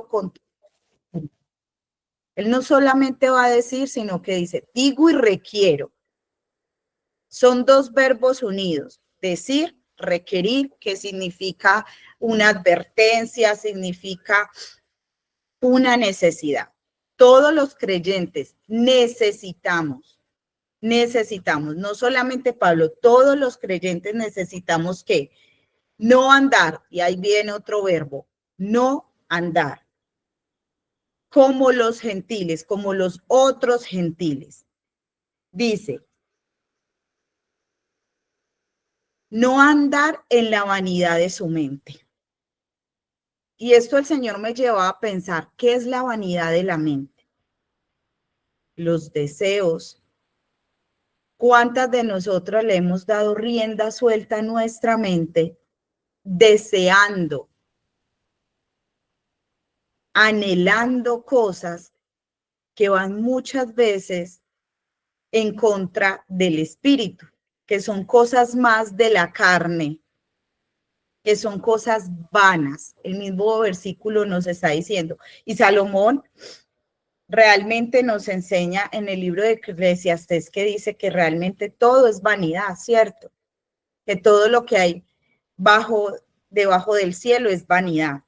con... Él no solamente va a decir, sino que dice, digo y requiero. Son dos verbos unidos, decir, requerir, que significa una advertencia, significa una necesidad. Todos los creyentes necesitamos, no solamente Pablo, todos los creyentes necesitamos que no andar, y ahí viene otro verbo, no andar, como los gentiles, como los otros gentiles. Dice, no andar en la vanidad de su mente. Y esto el Señor me lleva a pensar, ¿qué es la vanidad de la mente? Los deseos. ¿Cuántas de nosotras le hemos dado rienda suelta a nuestra mente deseando, anhelando cosas que van muchas veces en contra del espíritu, que son cosas más de la carne, que son cosas vanas? El mismo versículo nos está diciendo. Y Salomón realmente nos enseña en el libro de Eclesiastés que dice que realmente todo es vanidad, ¿cierto? Que todo lo que hay debajo del cielo es vanidad.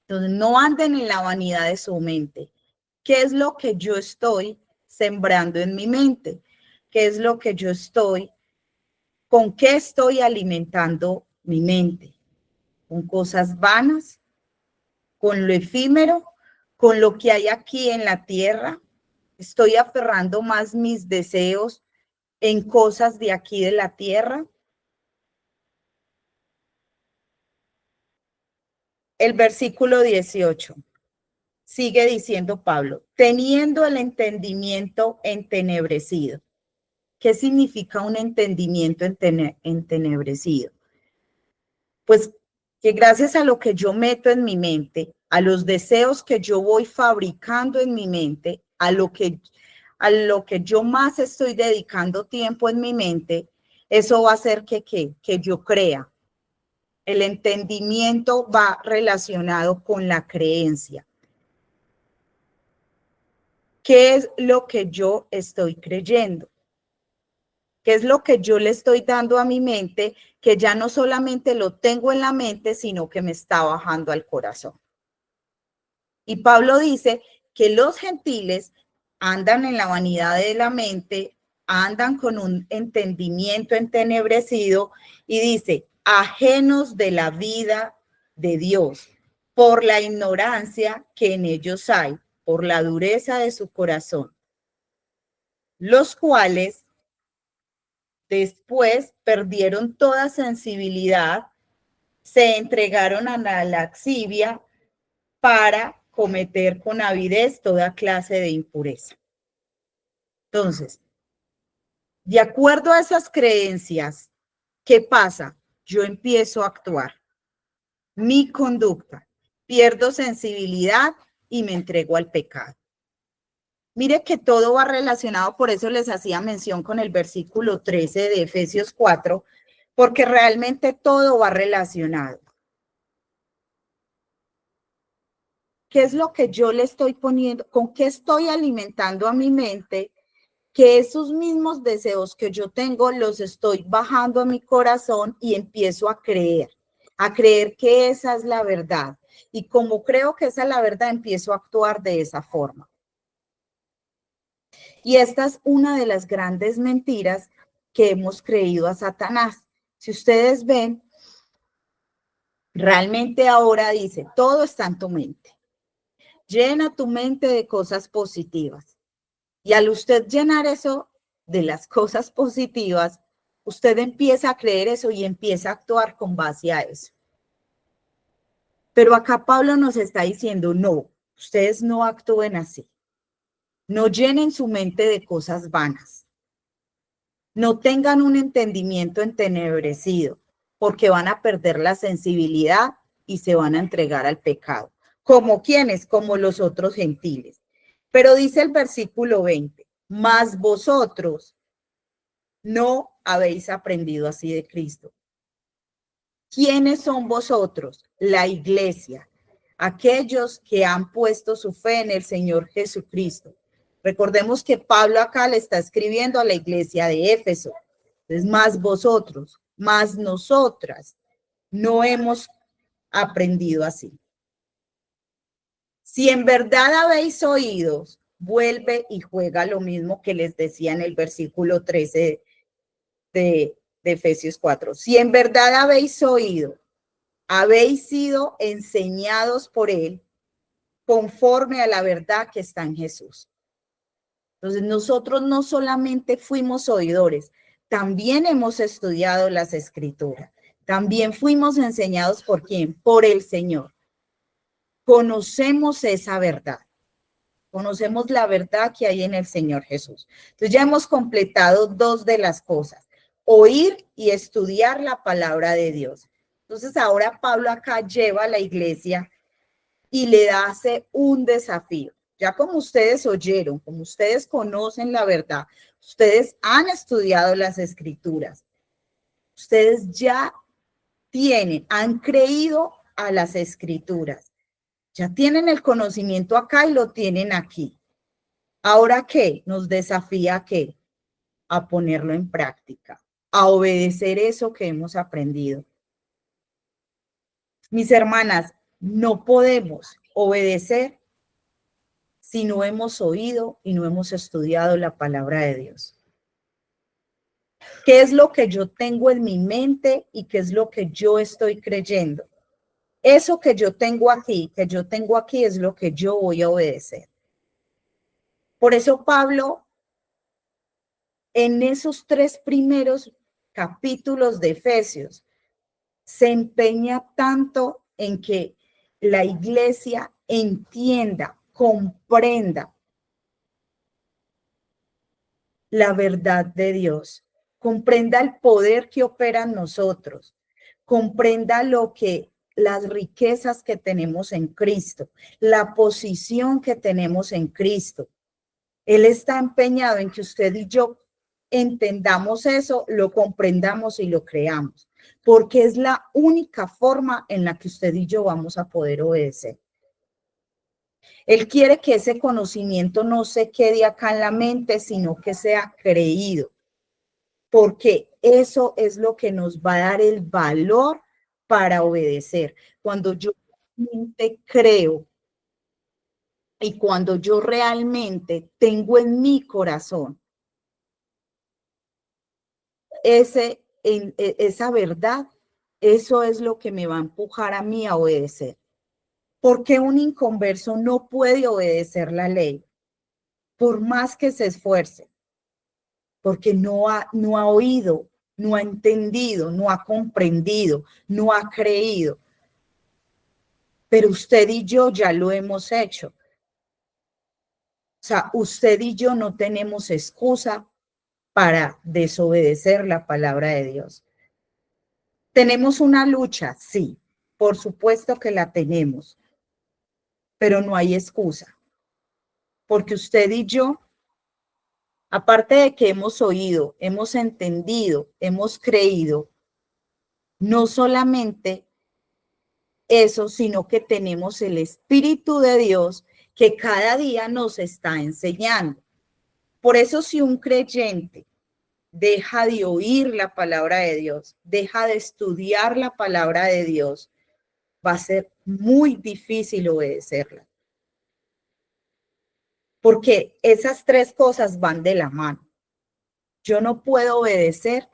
Entonces, no anden en la vanidad de su mente. ¿Qué es lo que yo estoy sembrando en mi mente? ¿Qué es lo que yo con qué estoy alimentando mi mente? ¿Con cosas vanas? ¿Con lo efímero? ¿Con lo que hay aquí en la tierra? ¿Estoy aferrando más mis deseos en cosas de aquí de la tierra? El versículo 18 sigue diciendo Pablo, teniendo el entendimiento entenebrecido. ¿Qué significa un entendimiento entenebrecido? Pues que gracias a lo que yo meto en mi mente, a los deseos que yo voy fabricando en mi mente, a lo que yo más estoy dedicando tiempo en mi mente, eso va a hacer que yo crea. El entendimiento va relacionado con la creencia. ¿Qué es lo que yo estoy creyendo? ¿Qué es lo que yo le estoy dando a mi mente, que ya no solamente lo tengo en la mente, sino que me está bajando al corazón? Y Pablo dice que los gentiles andan en la vanidad de la mente, andan con un entendimiento entenebrecido y dice, ajenos de la vida de Dios, por la ignorancia que en ellos hay, por la dureza de su corazón, los cuales después perdieron toda sensibilidad, se entregaron a la lascivia para cometer con avidez toda clase de impureza. Entonces, de acuerdo a esas creencias, ¿qué pasa? Yo empiezo a actuar. Mi conducta, pierdo sensibilidad y me entrego al pecado. Mire que todo va relacionado, por eso les hacía mención con el versículo 13 de Efesios 4, porque realmente todo va relacionado. ¿Qué es lo que yo le estoy poniendo? ¿Con qué estoy alimentando a mi mente? Que esos mismos deseos que yo tengo los estoy bajando a mi corazón y empiezo a creer que esa es la verdad. Y como creo que esa es la verdad, empiezo a actuar de esa forma. Y esta es una de las grandes mentiras que hemos creído a Satanás. Si ustedes ven, realmente ahora dice, todo está en tu mente. Llena tu mente de cosas positivas. Y al usted llenar eso de las cosas positivas, usted empieza a creer eso y empieza a actuar con base a eso. Pero acá Pablo nos está diciendo, no, ustedes no actúen así. No llenen su mente de cosas vanas. No tengan un entendimiento entenebrecido, porque van a perder la sensibilidad y se van a entregar al pecado. ¿Como quiénes? Como los otros gentiles. Pero dice el versículo 20, mas vosotros no habéis aprendido así de Cristo. ¿Quiénes son vosotros? La iglesia. aquellos que han puesto su fe en el Señor Jesucristo. Recordemos que Pablo acá le está escribiendo a la iglesia de Éfeso. Entonces, más vosotros, más nosotras, no hemos aprendido así. Si en verdad habéis oído, vuelve y juega lo mismo que les decía en el versículo 13 de Efesios 4. Si en verdad habéis oído, habéis sido enseñados por él conforme a la verdad que está en Jesús. Entonces nosotros no solamente fuimos oidores, también hemos estudiado las escrituras. También fuimos enseñados por quién, por el Señor. Conocemos esa verdad. Conocemos la verdad que hay en el Señor Jesús. Entonces ya hemos completado dos de las cosas, oír y estudiar la palabra de Dios. Entonces ahora Pablo acá lleva a la iglesia y le hace un desafío. Ya como ustedes oyeron, como ustedes conocen la verdad, ustedes han estudiado las escrituras, ustedes ya han creído a las escrituras, ya tienen el conocimiento acá y lo tienen aquí. ¿Ahora qué? Nos desafía ¿a qué? A ponerlo en práctica, a obedecer eso que hemos aprendido. Mis hermanas, no podemos obedecer si no hemos oído y no hemos estudiado la palabra de Dios. ¿Qué es lo que yo tengo en mi mente y qué es lo que yo estoy creyendo? Eso que yo tengo aquí es lo que yo voy a obedecer. Por eso Pablo, en esos 3 primeros capítulos de Efesios, se empeña tanto en que la iglesia entienda, comprenda la verdad de Dios, comprenda el poder que opera en nosotros, comprenda las riquezas que tenemos en Cristo, la posición que tenemos en Cristo. Él está empeñado en que usted y yo entendamos eso, lo comprendamos y lo creamos, porque es la única forma en la que usted y yo vamos a poder obedecer. Él quiere que ese conocimiento no se quede acá en la mente, sino que sea creído, porque eso es lo que nos va a dar el valor para obedecer. Cuando yo realmente creo y cuando yo realmente tengo en mi corazón esa verdad, eso es lo que me va a empujar a mí a obedecer. ¿Por qué un inconverso no puede obedecer la ley? Por más que se esfuerce, porque no ha oído, no ha entendido, no ha comprendido, no ha creído. Pero usted y yo ya lo hemos hecho. O sea, usted y yo no tenemos excusa para desobedecer la palabra de Dios. ¿Tenemos una lucha? Sí, por supuesto que la tenemos, pero no hay excusa, porque usted y yo, aparte de que hemos oído, hemos entendido, hemos creído, no solamente eso, sino que tenemos el Espíritu de Dios que cada día nos está enseñando. Por eso si un creyente deja de oír la palabra de Dios, deja de estudiar la palabra de Dios, va a ser muy difícil obedecerla. Porque esas 3 cosas van de la mano. Yo no puedo obedecer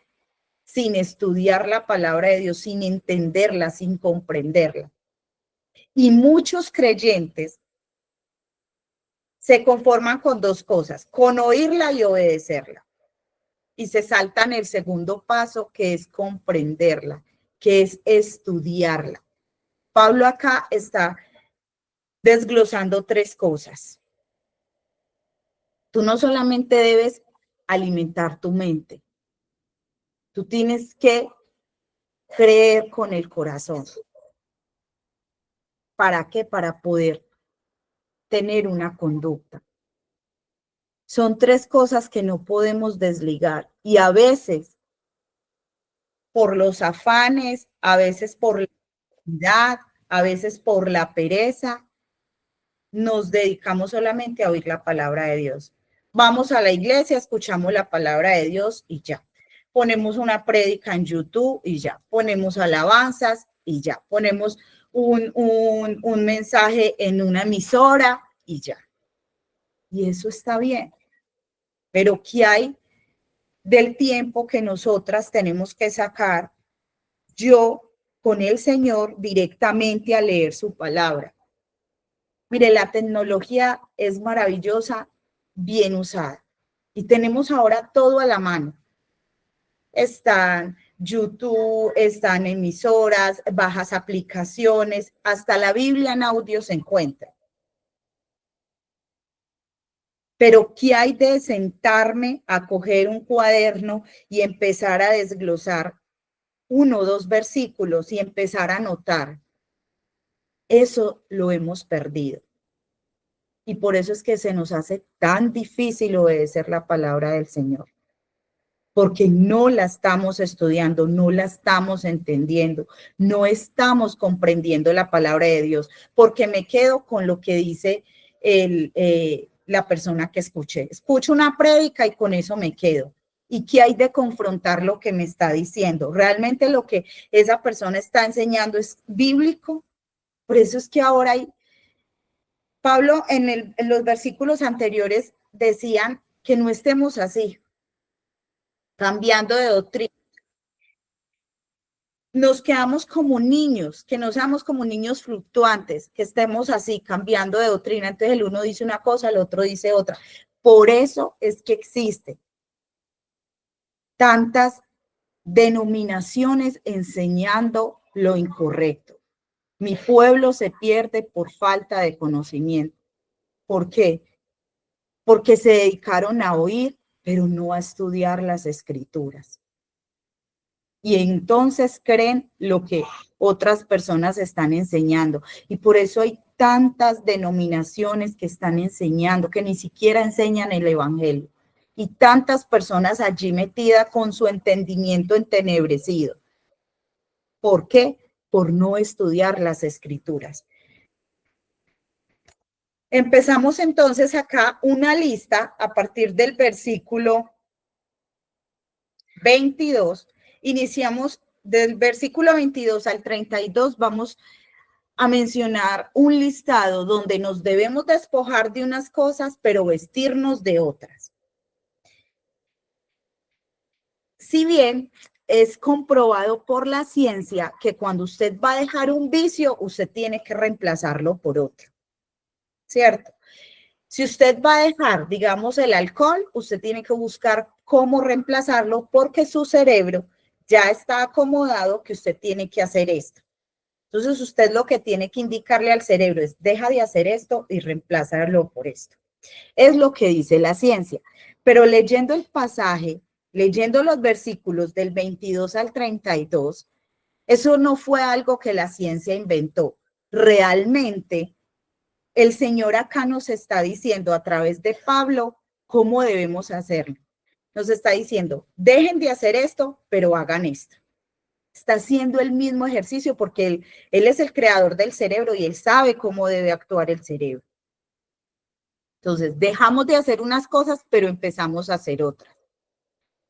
sin estudiar la palabra de Dios, sin entenderla, sin comprenderla. Y muchos creyentes se conforman con 2 cosas, con oírla y obedecerla. Y se saltan el segundo paso, que es comprenderla, que es estudiarla. Pablo acá está desglosando 3 cosas. Tú no solamente debes alimentar tu mente, tú tienes que creer con el corazón. ¿Para qué? Para poder tener una conducta. Son 3 cosas que no podemos desligar y a veces por los afanes, a veces por la necesidad, a veces por la pereza, nos dedicamos solamente a oír la palabra de Dios. Vamos a la iglesia, escuchamos la palabra de Dios y ya. Ponemos una prédica en YouTube y ya. Ponemos alabanzas y ya. Ponemos un mensaje en una emisora y ya. Y eso está bien. Pero ¿qué hay del tiempo que nosotras tenemos que sacar yo con el Señor directamente a leer su palabra? Mire, la tecnología es maravillosa, bien usada. Y tenemos ahora todo a la mano. Están YouTube, están emisoras, bajas aplicaciones, hasta la Biblia en audio se encuentra. Pero ¿qué hay de sentarme a coger un cuaderno y empezar a desglosar 1 o 2 versículos y empezar a anotar? Eso lo hemos perdido. Y por eso es que se nos hace tan difícil obedecer la palabra del Señor. Porque no la estamos estudiando, no la estamos entendiendo, no estamos comprendiendo la palabra de Dios, porque me quedo con lo que dice la persona que escuché. Escucho una prédica y con eso me quedo. ¿Y qué hay de confrontar lo que me está diciendo? ¿Realmente lo que esa persona está enseñando es bíblico? Por eso es que ahora hay... Pablo en los versículos anteriores decían que no estemos así, cambiando de doctrina. Nos quedamos como niños, que no seamos como niños fluctuantes, que estemos así, cambiando de doctrina. Entonces el uno dice una cosa, el otro dice otra. Por eso es que existen tantas denominaciones enseñando lo incorrecto. Mi pueblo se pierde por falta de conocimiento. ¿Por qué? Porque se dedicaron a oír, pero no a estudiar las escrituras. Y entonces creen lo que otras personas están enseñando. Y por eso hay tantas denominaciones que están enseñando, que ni siquiera enseñan el evangelio. Y tantas personas allí metidas con su entendimiento entenebrecido. ¿Por qué? Por no estudiar las escrituras. Empezamos entonces acá una lista a partir del versículo 22. Iniciamos del versículo 22 al 32, vamos a mencionar un listado donde nos debemos despojar de unas cosas, pero vestirnos de otras. Si bien es comprobado por la ciencia que cuando usted va a dejar un vicio, usted tiene que reemplazarlo por otro, ¿cierto? Si usted va a dejar, digamos, el alcohol, usted tiene que buscar cómo reemplazarlo porque su cerebro ya está acomodado que usted tiene que hacer esto. Entonces, usted lo que tiene que indicarle al cerebro es, deja de hacer esto y reemplázalo por esto. Es lo que dice la ciencia. Pero leyendo el pasaje, leyendo los versículos del 22 al 32, eso no fue algo que la ciencia inventó. Realmente, el Señor acá nos está diciendo a través de Pablo cómo debemos hacerlo. Nos está diciendo, dejen de hacer esto, pero hagan esto. Está haciendo el mismo ejercicio porque él es el creador del cerebro y él sabe cómo debe actuar el cerebro. Entonces, dejamos de hacer unas cosas, pero empezamos a hacer otras.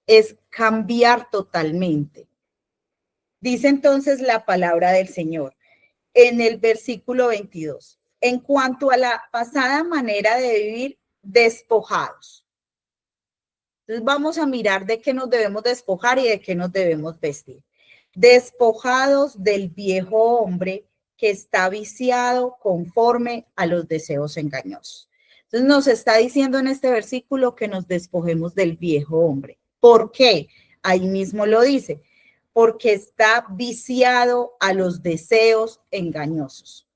Es cambiar totalmente. Dice entonces la palabra del Señor en el versículo 22. En cuanto a la pasada manera de vivir, despojados. Entonces vamos a mirar de qué nos debemos despojar y de qué nos debemos vestir. Despojados del viejo hombre que está viciado conforme a los deseos engañosos. Entonces nos está diciendo en este versículo que nos despojemos del viejo hombre. ¿Por qué? Ahí mismo lo dice. Porque está viciado a los deseos engañosos.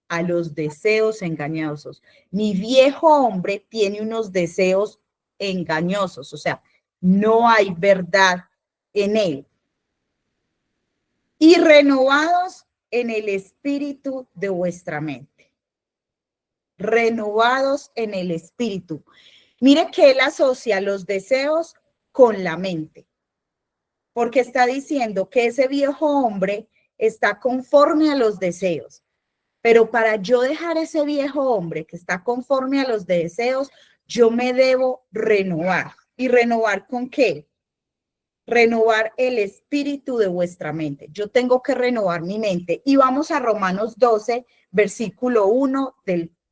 A los deseos engañosos. Mi viejo hombre tiene unos deseos engañosos, o sea, no hay verdad en él. Y renovados en el espíritu de vuestra mente. Renovados en el espíritu. Mire que él asocia los deseos con la mente, porque está diciendo que ese viejo hombre está conforme a los deseos. Pero para yo dejar ese viejo hombre que está conforme a los deseos, yo me debo renovar. ¿Y renovar con qué? Renovar el espíritu de vuestra mente. Yo tengo que renovar mi mente. Y vamos a Romanos 12, versículo 1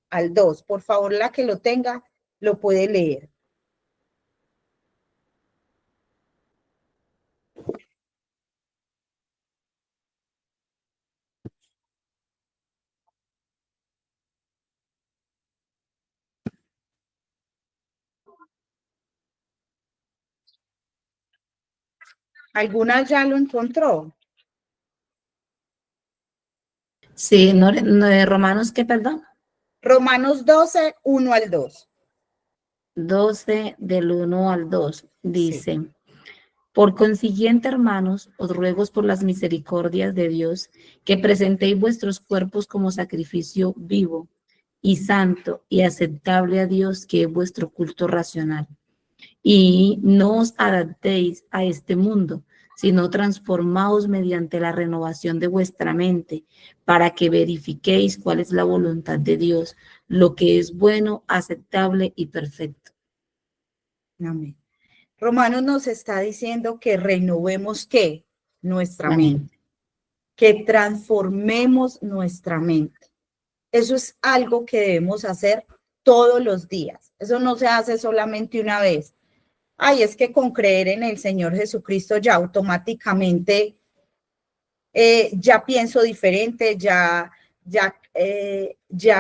al 2. Por favor, la que lo tenga, lo puede leer. ¿Alguna ya lo encontró? Sí, no de Romanos, ¿qué, perdón? Romanos 12, 1 al 2. 12 del 1 al 2 Sí. dice, por consiguiente, hermanos, os ruego por las misericordias de Dios que presentéis vuestros cuerpos como sacrificio vivo y santo y aceptable a Dios, que es vuestro culto racional. Y no os adaptéis a este mundo, sino transformaos mediante la renovación de vuestra mente, para que verifiquéis cuál es la voluntad de Dios, lo que es bueno, aceptable y perfecto. Amén. Romanos nos está diciendo que renovemos ¿qué? Nuestra Amén. mente, que transformemos nuestra mente. Eso es algo que debemos hacer todos los días. Eso no se hace solamente una vez. Ay, es que con creer en el Señor Jesucristo ya automáticamente ya pienso diferente, ya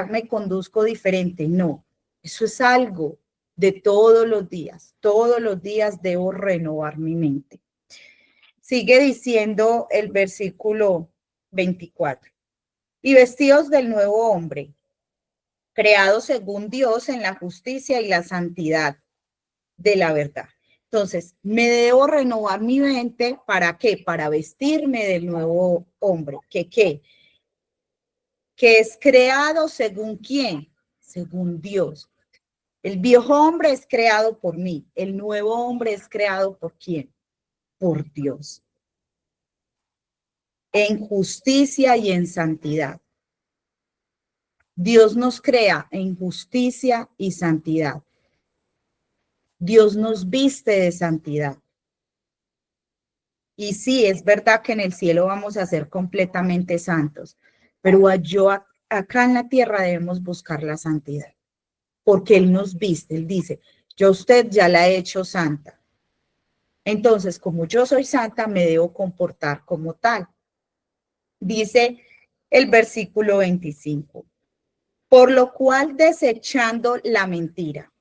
me conduzco diferente. No, eso es algo de todos los días. Todos los días debo renovar mi mente. Sigue diciendo el versículo 24. Y vestidos del nuevo hombre, creado según Dios en la justicia y la santidad de la verdad. Entonces, me debo renovar mi mente, ¿para qué? Para vestirme del nuevo hombre. ¿Qué? Que es creado según quién? Según Dios. El viejo hombre es creado por mí. El nuevo hombre es creado por quién? Por Dios. En justicia y en santidad. Dios nos crea en justicia y santidad. Dios nos viste de santidad. Y sí, es verdad que en el cielo vamos a ser completamente santos, pero acá en la tierra debemos buscar la santidad, porque Él nos viste, Él dice, yo a usted ya la he hecho santa. Entonces, como yo soy santa, me debo comportar como tal. Dice el versículo 25, por lo cual desechando la mentira,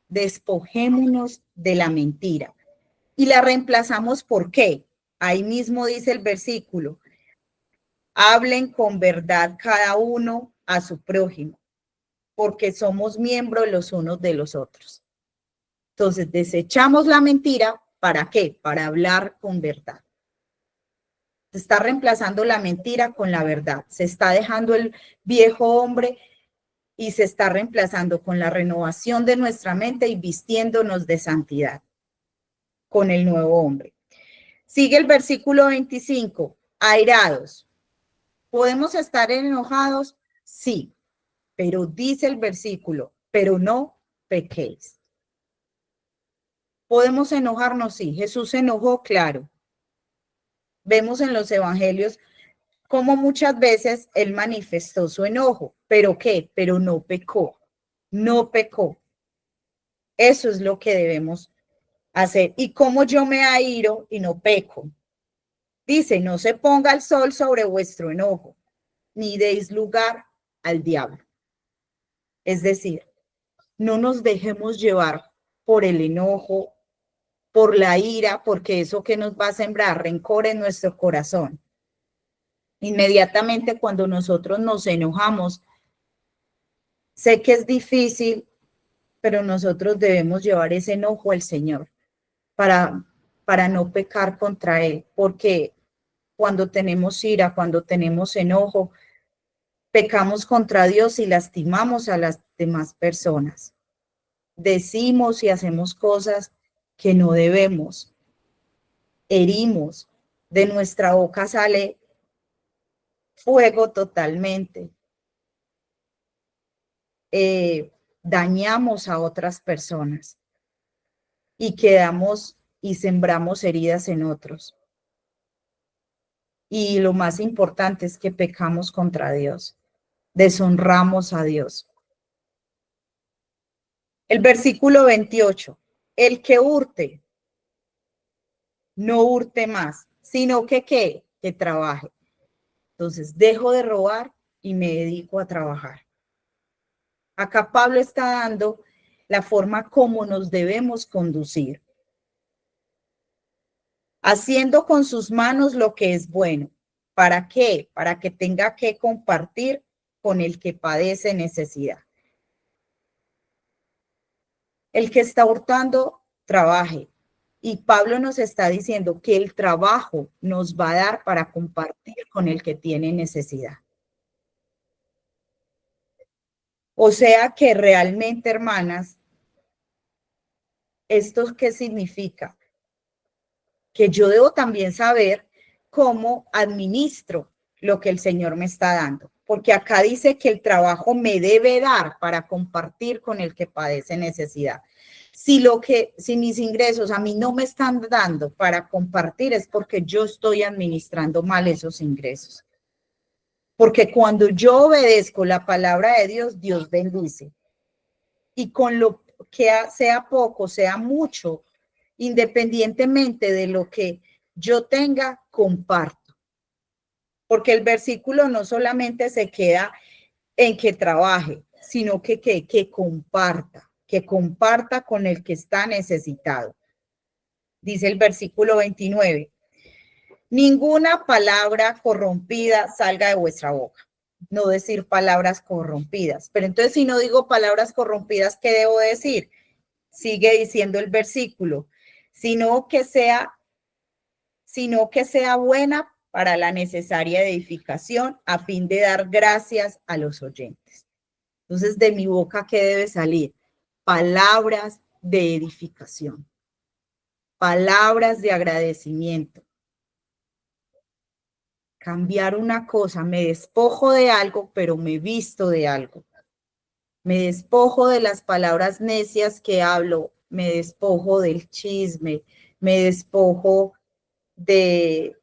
despojémonos de la mentira. Y la reemplazamos por qué. Ahí mismo dice el versículo, hablen con verdad cada uno a su prójimo, porque somos miembros los unos de los otros. Entonces, desechamos la mentira, ¿para qué? Para hablar con verdad. Se está reemplazando la mentira con la verdad. Se está dejando el viejo hombre y se está reemplazando con la renovación de nuestra mente y vistiéndonos de santidad con el nuevo hombre. Sigue el versículo 25, airados. ¿Podemos estar enojados? Sí, pero dice el versículo, pero no pequéis. ¿Podemos enojarnos? Sí, Jesús se enojó, claro. Vemos en los evangelios cómo muchas veces él manifestó su enojo, pero ¿qué? Pero no pecó, no pecó. Eso es lo que debemos hacer. ¿Y cómo yo me airo y no peco? Dice, no se ponga el sol sobre vuestro enojo, ni deis lugar al diablo. Es decir, no nos dejemos llevar por el enojo, por la ira, porque eso que nos va a sembrar rencor en nuestro corazón. Inmediatamente cuando nosotros nos enojamos, sé que es difícil, pero nosotros debemos llevar ese enojo al Señor para no pecar contra Él, porque cuando tenemos ira, cuando tenemos enojo, pecamos contra Dios y lastimamos a las demás personas. Decimos y hacemos cosas que no debemos. Herimos, De nuestra boca sale fuego totalmente. Dañamos a otras personas y quedamos y sembramos heridas en otros. Y lo más importante es que pecamos contra Dios, deshonramos a Dios. El versículo 28, el que hurte, no hurte más, sino que ¿qué? Que trabaje. Entonces, dejo de robar y me dedico a trabajar. Acá Pablo está dando la forma como nos debemos conducir. Haciendo con sus manos lo que es bueno. ¿Para qué? Para que tenga que compartir con el que padece necesidad. El que está hurtando, trabaje. Y Pablo nos está diciendo que el trabajo nos va a dar para compartir con el que tiene necesidad. O sea que realmente, hermanas, ¿esto qué significa? Que yo debo también saber cómo administro lo que el Señor me está dando. Porque acá dice que el trabajo me debe dar para compartir con el que padece necesidad. Si mis ingresos a mí no me están dando para compartir es porque yo estoy administrando mal esos ingresos. Porque cuando yo obedezco la palabra de Dios, Dios bendice. Y con lo que sea poco, sea mucho, independientemente de lo que yo tenga, comparto. Porque el versículo no solamente se queda en que trabaje, sino que comparta con el que está necesitado. Dice el versículo 29, ninguna palabra corrompida salga de vuestra boca. No decir palabras corrompidas. Pero entonces, si no digo palabras corrompidas, ¿qué debo decir? Sigue diciendo el versículo, sino que sea buena para la necesaria edificación a fin de dar gracias a los oyentes. Entonces, de mi boca, ¿qué debe salir? Palabras de edificación, palabras de agradecimiento. Cambiar una cosa, me despojo de algo, pero me visto de algo. Me despojo de las palabras necias que hablo, me despojo del chisme, me despojo de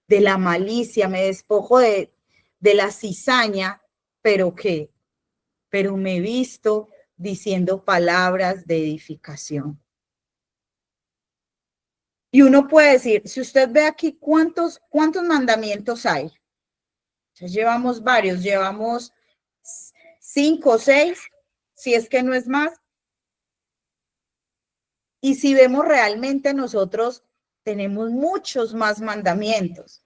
la malicia, me despojo de la cizaña, pero ¿qué? Pero me visto diciendo palabras de edificación. Y uno puede decir, si usted ve aquí, ¿cuántos mandamientos hay? Entonces, llevamos varios, llevamos 5 o 6, si es que no es más. Y si vemos realmente nosotros tenemos muchos más mandamientos.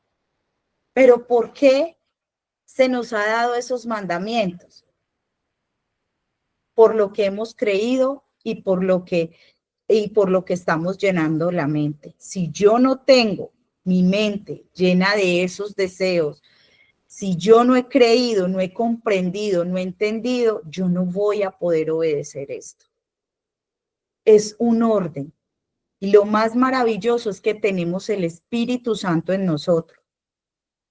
Pero ¿por qué se nos ha dado esos mandamientos? Por lo que hemos creído y por lo que estamos llenando la mente. Si yo no tengo mi mente llena de esos deseos, si yo no he creído, no he comprendido, no he entendido, yo no voy a poder obedecer esto. Es un orden. Y lo más maravilloso es que tenemos el Espíritu Santo en nosotros.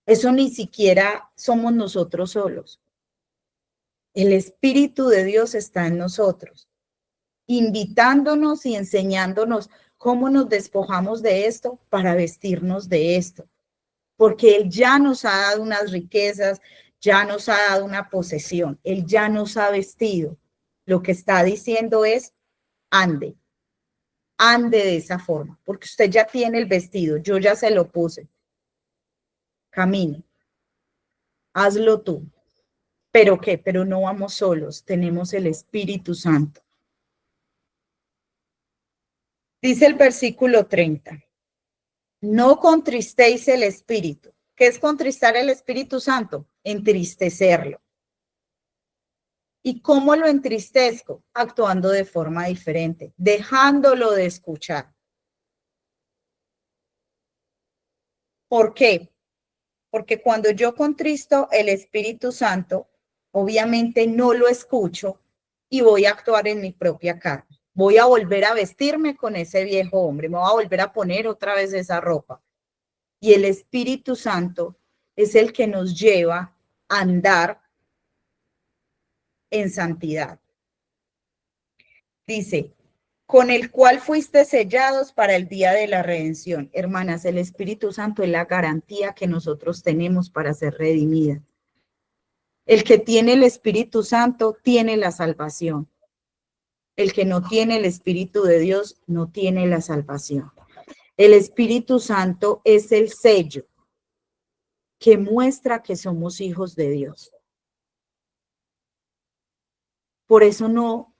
Eso ni siquiera somos nosotros solos. El Espíritu de Dios está en nosotros, invitándonos y enseñándonos cómo nos despojamos de esto para vestirnos de esto. Porque Él ya nos ha dado unas riquezas, ya nos ha dado una posesión, Él ya nos ha vestido. Lo que está diciendo es, ande de esa forma, porque usted ya tiene el vestido, yo ya se lo puse. Camine, hazlo tú. ¿Pero qué? Pero no vamos solos, tenemos el Espíritu Santo. Dice el versículo 30, no contristéis el Espíritu. ¿Qué es contristar el Espíritu Santo? Entristecerlo. ¿Y cómo lo entristezco? Actuando de forma diferente, dejándolo de escuchar. ¿Por qué? Porque cuando yo contristo el Espíritu Santo, obviamente no lo escucho y voy a actuar en mi propia carne. Voy a volver a vestirme con ese viejo hombre, me voy a volver a poner otra vez esa ropa. Y el Espíritu Santo es el que nos lleva a andar en santidad. Dice, con el cual fuiste sellados para el día de la redención. Hermanas, el Espíritu Santo es la garantía que nosotros tenemos para ser redimidas. El que tiene el Espíritu Santo tiene la salvación. El que no tiene el Espíritu de Dios no tiene la salvación. El Espíritu Santo es el sello que muestra que somos hijos de Dios. Por eso no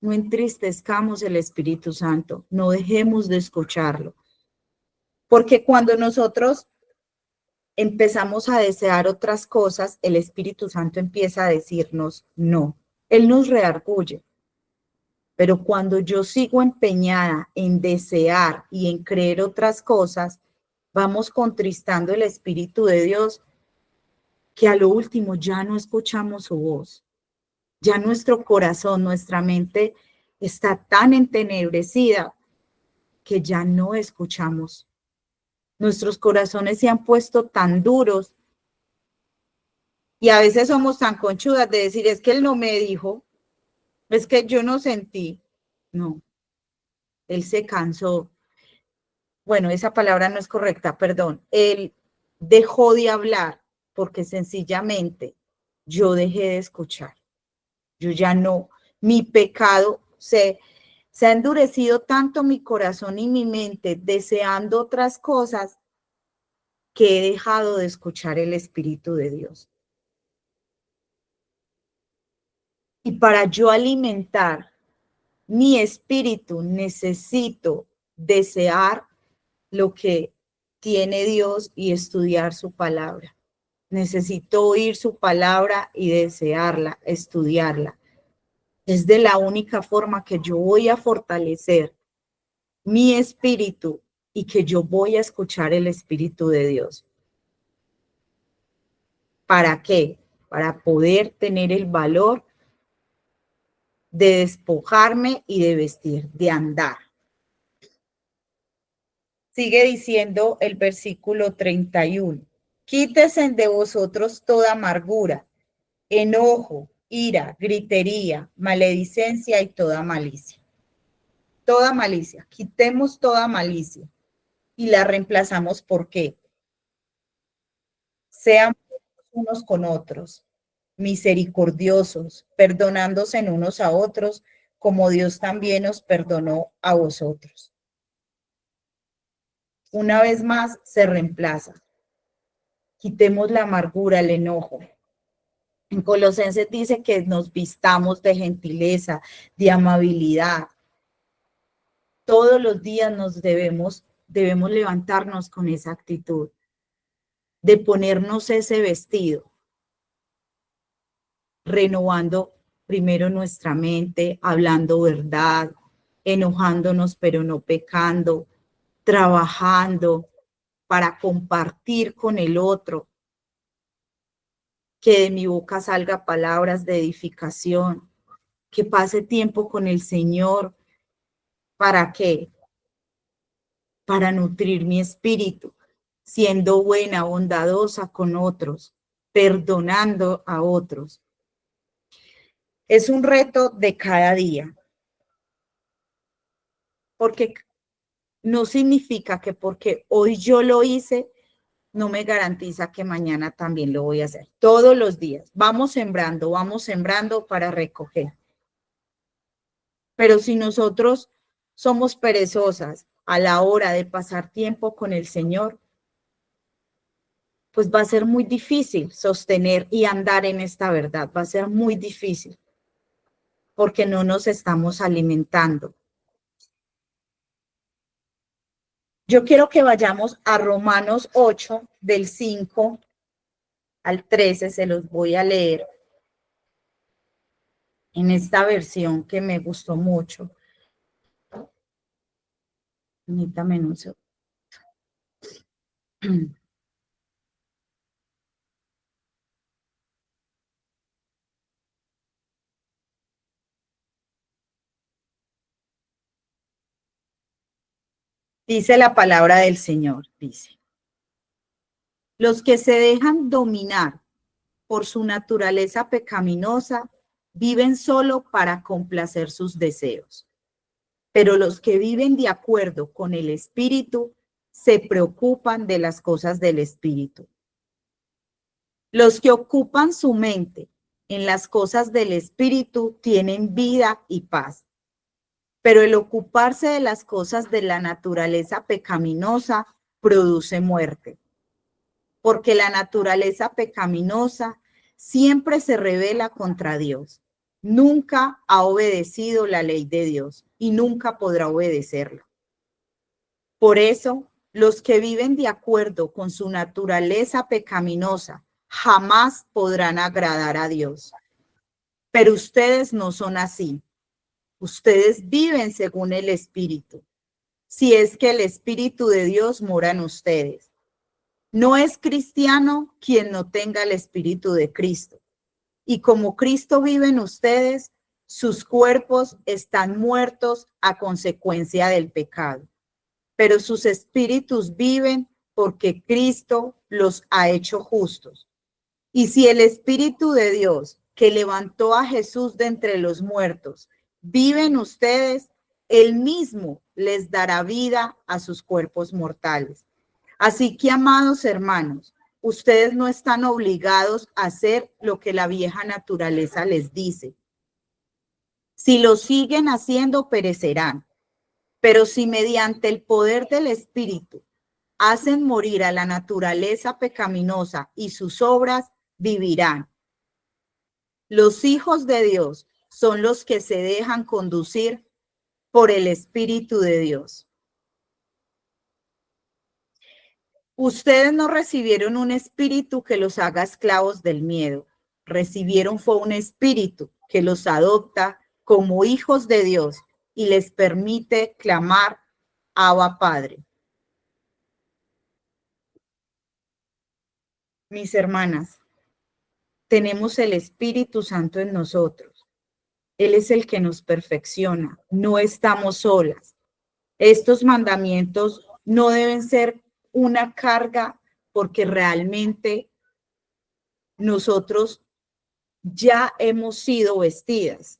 entristezcamos el Espíritu Santo, no dejemos de escucharlo. Porque cuando nosotros empezamos a desear otras cosas, el Espíritu Santo empieza a decirnos no. Él nos redarguye. Pero cuando yo sigo empeñada en desear y en creer otras cosas, vamos contristando el Espíritu de Dios, que a lo último ya no escuchamos su voz. Ya nuestro corazón, nuestra mente está tan entenebrecida que ya no escuchamos. Nuestros corazones se han puesto tan duros y a veces somos tan conchudas de decir, es que él no me dijo, es que yo no sentí. No, él se cansó. Bueno, esa palabra no es correcta, perdón. Él dejó de hablar porque sencillamente yo dejé de escuchar. Yo ya no, mi pecado se ha endurecido tanto mi corazón y mi mente deseando otras cosas que he dejado de escuchar el Espíritu de Dios. Y para yo alimentar mi espíritu necesito desear lo que tiene Dios y estudiar su palabra. Necesito oír su palabra y desearla, estudiarla. Es de la única forma que yo voy a fortalecer mi espíritu y que yo voy a escuchar el Espíritu de Dios. ¿Para qué? Para poder tener el valor de despojarme y de vestir, de andar. Sigue diciendo el versículo 31. Quítese de vosotros toda amargura, enojo, ira, gritería, maledicencia y toda malicia. Toda malicia. Quitemos toda malicia y la reemplazamos por qué. Sean unos con otros, misericordiosos, perdonándose en unos a otros, como Dios también os perdonó a vosotros. Una vez más se reemplaza. Quitemos la amargura, el enojo. En Colosenses dice que nos vistamos de gentileza, de amabilidad. Todos los días nos debemos levantarnos con esa actitud de ponernos ese vestido, renovando primero nuestra mente, hablando verdad, enojándonos pero no pecando, trabajando para compartir con el otro, que de mi boca salga palabras de edificación, que pase tiempo con el Señor. ¿Para qué? Para nutrir mi espíritu, siendo buena, bondadosa con otros, perdonando a otros. Es un reto de cada día, porque no significa que porque hoy yo lo hice, no me garantiza que mañana también lo voy a hacer. Todos los días vamos sembrando para recoger. Pero si nosotros somos perezosas a la hora de pasar tiempo con el Señor, pues va a ser muy difícil sostener y andar en esta verdad. Va a ser muy difícil porque no nos estamos alimentando. Yo quiero que vayamos a Romanos 8, del 5 al 13, se los voy a leer en esta versión que me gustó mucho. Permítame un segundo. Dice la palabra del Señor, dice. Los que se dejan dominar por su naturaleza pecaminosa viven solo para complacer sus deseos. Pero los que viven de acuerdo con el Espíritu se preocupan de las cosas del Espíritu. Los que ocupan su mente en las cosas del Espíritu tienen vida y paz. Pero el ocuparse de las cosas de la naturaleza pecaminosa produce muerte. Porque la naturaleza pecaminosa siempre se rebela contra Dios. Nunca ha obedecido la ley de Dios y nunca podrá obedecerla. Por eso, los que viven de acuerdo con su naturaleza pecaminosa jamás podrán agradar a Dios. Pero ustedes no son así. Ustedes viven según el Espíritu, si es que el Espíritu de Dios mora en ustedes. No es cristiano quien no tenga el Espíritu de Cristo. Y como Cristo vive en ustedes, sus cuerpos están muertos a consecuencia del pecado, pero sus espíritus viven porque Cristo los ha hecho justos. Y si el Espíritu de Dios, que levantó a Jesús de entre los muertos, vive en ustedes, Él mismo les dará vida a sus cuerpos mortales. Así que, amados hermanos, ustedes no están obligados a hacer lo que la vieja naturaleza les dice. Si lo siguen haciendo, perecerán. Pero si mediante el poder del Espíritu hacen morir a la naturaleza pecaminosa y sus obras, vivirán. Los hijos de Dios son los que se dejan conducir por el Espíritu de Dios. Ustedes no recibieron un espíritu que los haga esclavos del miedo. Recibieron fue un espíritu que los adopta como hijos de Dios y les permite clamar, Abba, Padre. Mis hermanas, tenemos el Espíritu Santo en nosotros. Él es el que nos perfecciona. No estamos solas. Estos mandamientos no deben ser una carga porque realmente nosotros ya hemos sido vestidas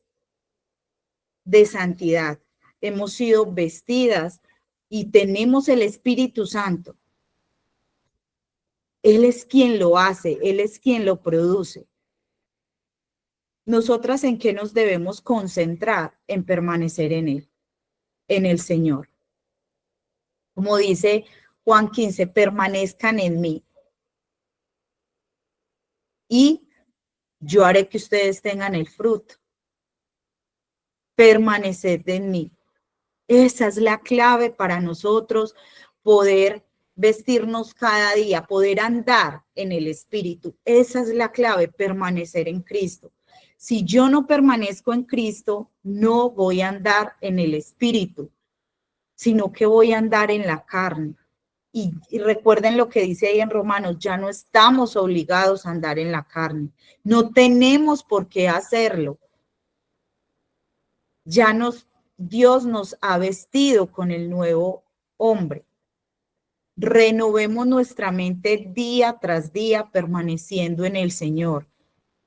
de santidad, hemos sido vestidas y tenemos el Espíritu Santo. Él es quien lo hace, Él es quien lo produce. Nosotras, ¿en qué nos debemos concentrar? En permanecer en Él, en el Señor. Como dice Juan 15, permanezcan en mí. Y yo haré que ustedes tengan el fruto. Permaneced en mí. Esa es la clave para nosotros poder vestirnos cada día, poder andar en el Espíritu. Esa es la clave, permanecer en Cristo. Si yo no permanezco en Cristo, no voy a andar en el Espíritu, sino que voy a andar en la carne. Y recuerden lo que dice ahí en Romanos, ya no estamos obligados a andar en la carne. No tenemos por qué hacerlo. Dios nos ha vestido con el nuevo hombre. Renovemos nuestra mente día tras día permaneciendo en el Señor,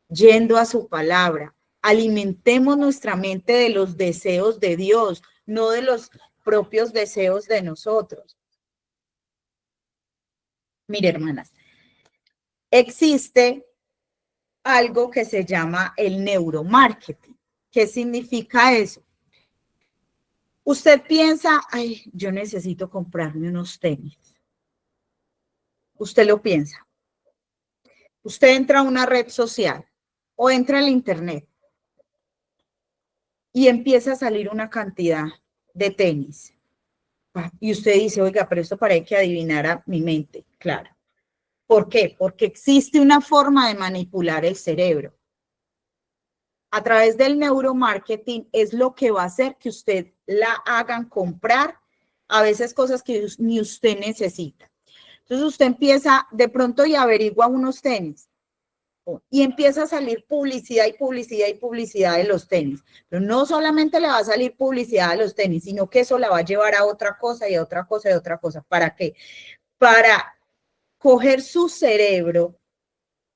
yendo a su palabra. Alimentemos nuestra mente de los deseos de Dios, no de los propios deseos de nosotros. Mire, hermanas, existe algo que se llama el neuromarketing. ¿Qué significa eso? Usted piensa, ay, yo necesito comprarme unos tenis. Usted lo piensa. Usted entra a una red social o entra al internet y empieza a salir una cantidad de tenis. Y usted dice, oiga, pero esto parece que adivinara mi mente. Claro. ¿Por qué? Porque existe una forma de manipular el cerebro. A través del neuromarketing es lo que va a hacer que usted la hagan comprar a veces cosas que ni usted necesita. Entonces usted empieza de pronto y averigua unos tenis y empieza a salir publicidad y publicidad y publicidad de los tenis. Pero no solamente le va a salir publicidad de los tenis, sino que eso la va a llevar a otra cosa y a otra cosa y a otra cosa. ¿Para qué? Para coger su cerebro.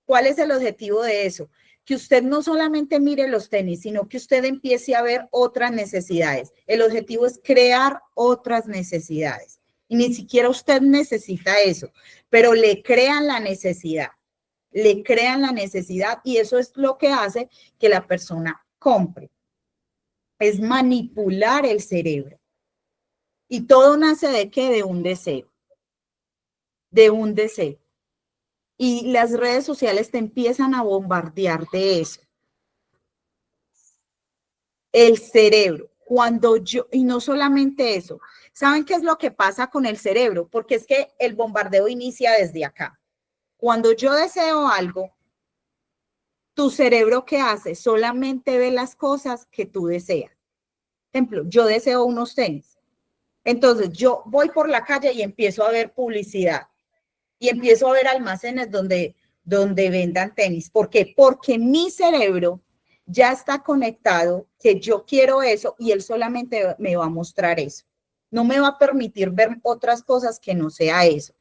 ¿Cuál es el objetivo de eso? Que usted no solamente mire los tenis, sino que usted empiece a ver otras necesidades. El objetivo es crear otras necesidades. Y ni siquiera usted necesita eso, pero le crean la necesidad. Le crean la necesidad y eso es lo que hace que la persona compre. Es manipular el cerebro. Y todo nace de qué? De un deseo. De un deseo. Y las redes sociales te empiezan a bombardear de eso. El cerebro, y no solamente eso, ¿saben qué es lo que pasa con el cerebro? Porque es que el bombardeo inicia desde acá. Cuando yo deseo algo, tu cerebro, ¿qué hace? Solamente ve las cosas que tú deseas. Ejemplo, yo deseo unos tenis. Entonces yo voy por la calle y empiezo a ver publicidad y empiezo a ver almacenes donde vendan tenis. ¿Por qué? Porque mi cerebro ya está conectado que yo quiero eso y él solamente me va a mostrar eso. No me va a permitir ver otras cosas que no sea eso.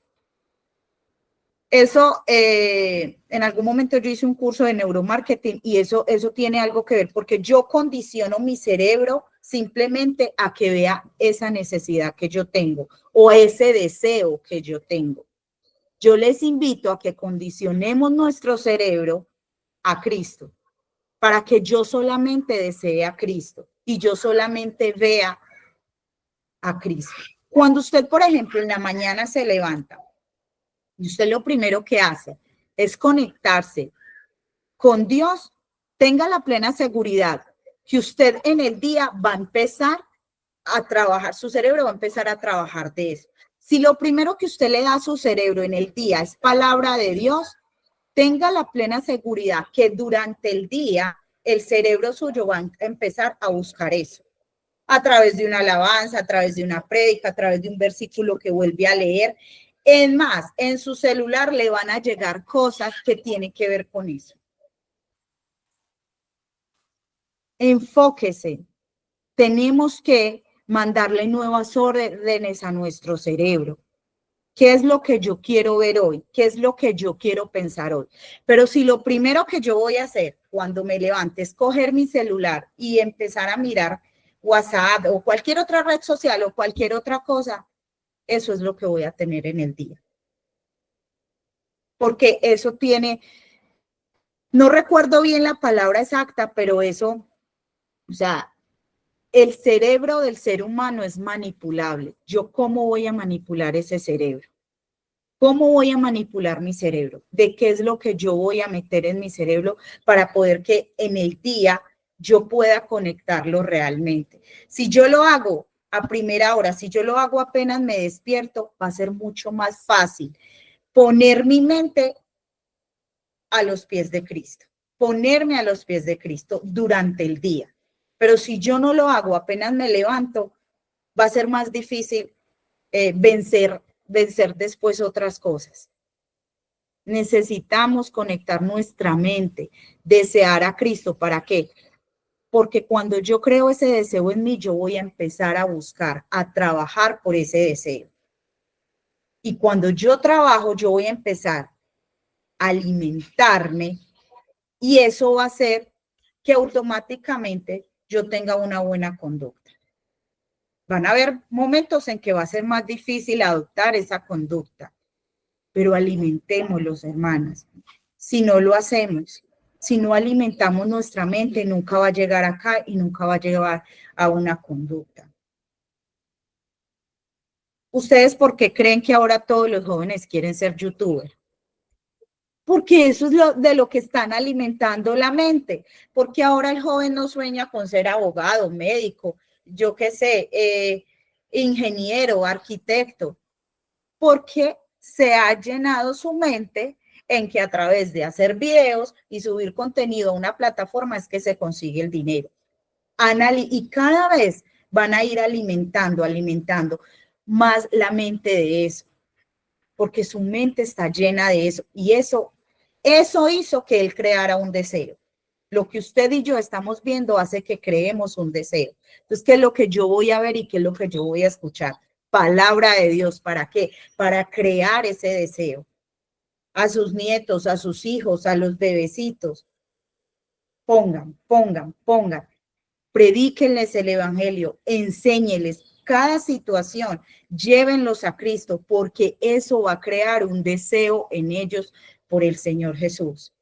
Eso, en algún momento yo hice un curso de neuromarketing y eso tiene algo que ver porque yo condiciono mi cerebro simplemente a que vea esa necesidad que yo tengo o ese deseo que yo tengo. Yo les invito a que condicionemos nuestro cerebro a Cristo para que yo solamente desee a Cristo y yo solamente vea a Cristo. Cuando usted, por ejemplo, en la mañana se levanta y usted lo primero que hace es conectarse con Dios, tenga la plena seguridad que usted en el día va a empezar a trabajar, su cerebro va a empezar a trabajar de eso. Si lo primero que usted le da a su cerebro en el día es palabra de Dios, tenga la plena seguridad que durante el día el cerebro suyo va a empezar a buscar eso. A través de una alabanza, a través de una prédica, a través de un versículo que vuelve a leer. Es más, en su celular le van a llegar cosas que tienen que ver con eso. Enfóquese. Tenemos que mandarle nuevas órdenes a nuestro cerebro. ¿Qué es lo que yo quiero ver hoy? ¿Qué es lo que yo quiero pensar hoy? Pero si lo primero que yo voy a hacer cuando me levante es coger mi celular y empezar a mirar WhatsApp o cualquier otra red social o cualquier otra cosa, eso es lo que voy a tener en el día. Porque eso tiene, no recuerdo bien la palabra exacta, pero eso, o sea, el cerebro del ser humano es manipulable. ¿Yo cómo voy a manipular ese cerebro? ¿Cómo voy a manipular mi cerebro? ¿De qué es lo que yo voy a meter en mi cerebro para poder que en el día yo pueda conectarlo realmente? Si yo lo hago a primera hora, si yo lo hago apenas me despierto, va a ser mucho más fácil poner mi mente a los pies de Cristo, ponerme a los pies de Cristo durante el día. Pero si yo no lo hago apenas me levanto, va a ser más difícil vencer después otras cosas. Necesitamos conectar nuestra mente, desear a Cristo. ¿Para qué? Porque cuando yo creo ese deseo en mí, yo voy a empezar a buscar, a trabajar por ese deseo. Y cuando yo trabajo, yo voy a empezar a alimentarme y eso va a hacer que automáticamente yo tenga una buena conducta. Van a haber momentos en que va a ser más difícil adoptar esa conducta, pero alimentémoslos, hermanas. Si no lo hacemos, si no alimentamos nuestra mente, nunca va a llegar acá y nunca va a llevar a una conducta. ¿Ustedes por qué creen que ahora todos los jóvenes quieren ser youtubers? Porque eso es de lo que están alimentando la mente. Porque ahora el joven no sueña con ser abogado, médico, yo qué sé, ingeniero, arquitecto. Porque se ha llenado su mente en que a través de hacer videos y subir contenido a una plataforma es que se consigue el dinero. Y cada vez van a ir alimentando más la mente de eso, porque su mente está llena de eso y eso hizo que él creara un deseo. Lo que usted y yo estamos viendo hace que creemos un deseo. Entonces, ¿qué es lo que yo voy a ver y qué es lo que yo voy a escuchar? Palabra de Dios. ¿Para qué? Para crear ese deseo. a sus nietos, a sus hijos, a los bebecitos. Pongan. Predíquenles el evangelio, enséñeles cada situación, llévenlos a Cristo, porque eso va a crear un deseo en ellos por el Señor Jesús.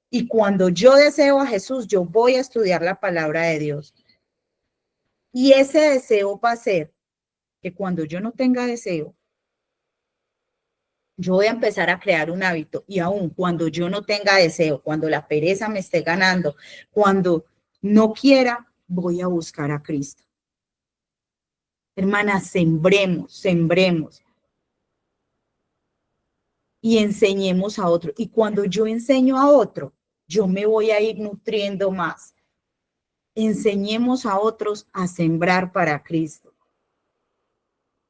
Y cuando yo deseo a Jesús, yo voy a estudiar la palabra de Dios. Y ese deseo va a ser que cuando yo no tenga deseo, yo voy a empezar a crear un hábito. Y aún cuando yo no tenga deseo, cuando la pereza me esté ganando, cuando no quiera, voy a buscar a Cristo. Hermanas, sembremos. Y enseñemos a otro. Y cuando yo enseño a otro, yo me voy a ir nutriendo más. Enseñemos a otros a sembrar para Cristo.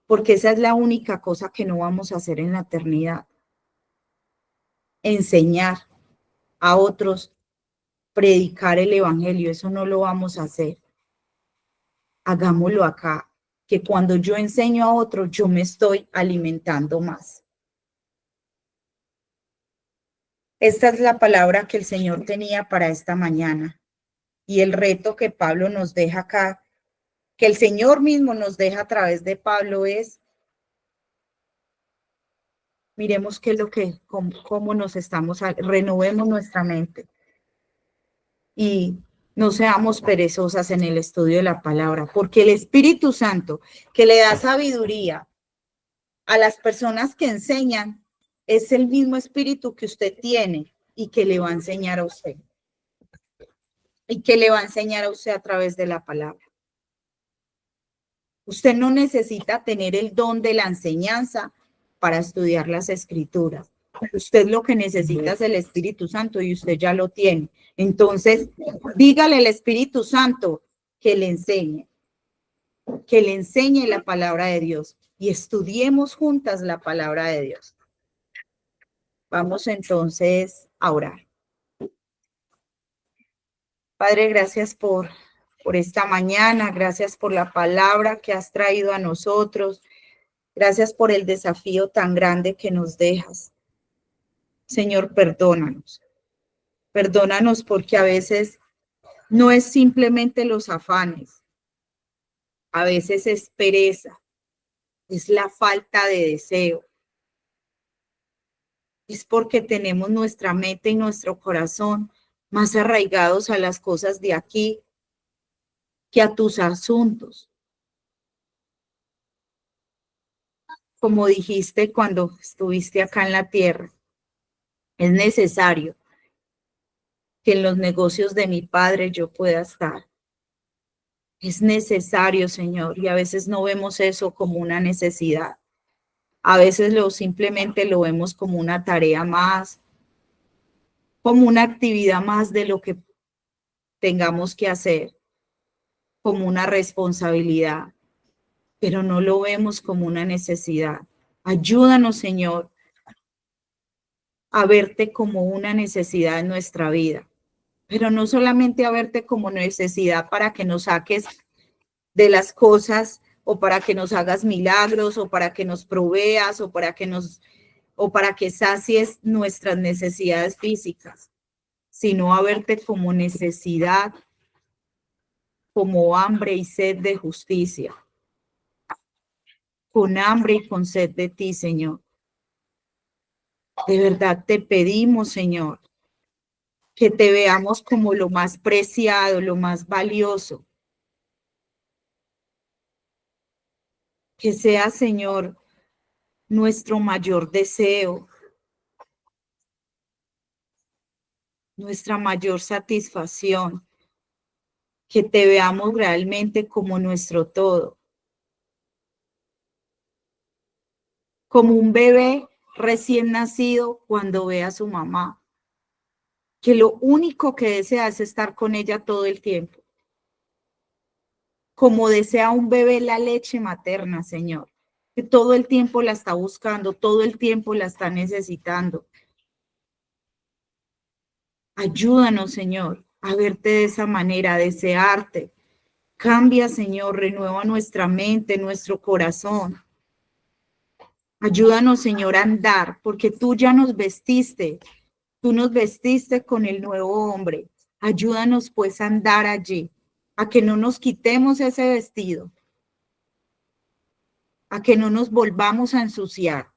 Porque esa es la única cosa que no vamos a hacer en la eternidad. Enseñar a otros, predicar el evangelio, eso no lo vamos a hacer. Hagámoslo acá, que cuando yo enseño a otro, yo me estoy alimentando más. Esta es la palabra que el Señor tenía para esta mañana. Y el reto que Pablo nos deja acá, que el Señor mismo nos deja a través de Pablo es, miremos qué es lo que, cómo nos estamos, renovemos nuestra mente y no seamos perezosas en el estudio de la palabra, porque el Espíritu Santo que le da sabiduría a las personas que enseñan es el mismo Espíritu que usted tiene y que le va a enseñar a usted. Y que le va a enseñar a usted a través de la palabra. Usted no necesita tener el don de la enseñanza para estudiar las escrituras. Usted lo que necesita es el Espíritu Santo y usted ya lo tiene. Entonces, dígale al Espíritu Santo que le enseñe la palabra de Dios y estudiemos juntas la palabra de Dios. Vamos entonces a orar. Padre, gracias por esta mañana, gracias por la palabra que has traído a nosotros, gracias por el desafío tan grande que nos dejas. Señor, perdónanos porque a veces no es simplemente los afanes, a veces es pereza, es la falta de deseo, es porque tenemos nuestra mente y nuestro corazón más arraigados a las cosas de aquí que a tus asuntos. Como dijiste cuando estuviste acá en la tierra, es necesario que en los negocios de mi Padre yo pueda estar. Es necesario, Señor, y a veces no vemos eso como una necesidad. A veces simplemente lo vemos como una tarea más, como una actividad más de lo que tengamos que hacer, como una responsabilidad, pero no lo vemos como una necesidad. Ayúdanos, Señor, a verte como una necesidad en nuestra vida, pero no solamente a verte como necesidad para que nos saques de las cosas o para que nos hagas milagros o para que nos proveas o para que sacies nuestras necesidades físicas, sino a verte como necesidad, como hambre y sed de justicia, con hambre y con sed de ti, Señor. De verdad te pedimos, Señor, que te veamos como lo más preciado, lo más valioso. Que sea, Señor, nuestro mayor deseo, nuestra mayor satisfacción, que te veamos realmente como nuestro todo. Como un bebé recién nacido cuando ve a su mamá, que lo único que desea es estar con ella todo el tiempo. Como desea un bebé la leche materna, Señor, que todo el tiempo la está buscando, todo el tiempo la está necesitando. Ayúdanos, Señor, a verte de esa manera, a desearte. Cambia, Señor, renueva nuestra mente, nuestro corazón. Ayúdanos, Señor, a andar, porque tú ya nos vestiste. Tú nos vestiste con el nuevo hombre. Ayúdanos, pues, a andar allí, a que no nos quitemos ese vestido, a que no nos volvamos a ensuciar,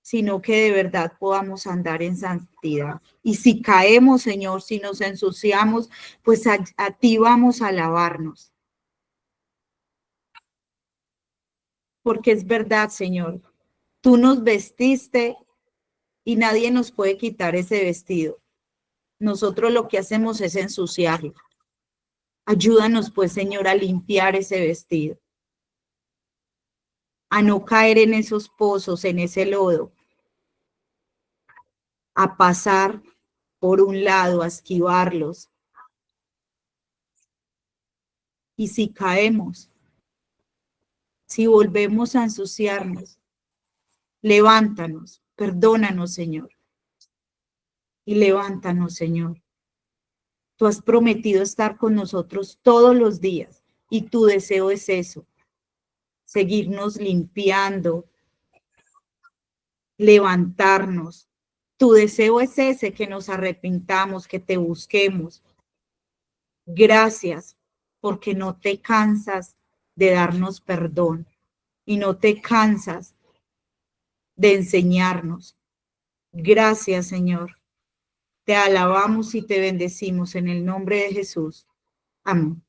sino que de verdad podamos andar en santidad. Y si caemos, Señor, si nos ensuciamos, pues a ti vamos a lavarnos. Porque es verdad, Señor, tú nos vestiste y nadie nos puede quitar ese vestido. Nosotros lo que hacemos es ensuciarlo. Ayúdanos, pues, Señor, a limpiar ese vestido, a no caer en esos pozos, en ese lodo, a pasar por un lado, a esquivarlos. Y si caemos, si volvemos a ensuciarnos, levántanos, perdónanos, Señor, y levántanos, Señor. Tú has prometido estar con nosotros todos los días y tu deseo es eso, seguirnos limpiando, levantarnos. Tu deseo es ese, que nos arrepintamos, que te busquemos. Gracias, porque no te cansas de darnos perdón y no te cansas de enseñarnos. Gracias, Señor. Te alabamos y te bendecimos en el nombre de Jesús. Amén.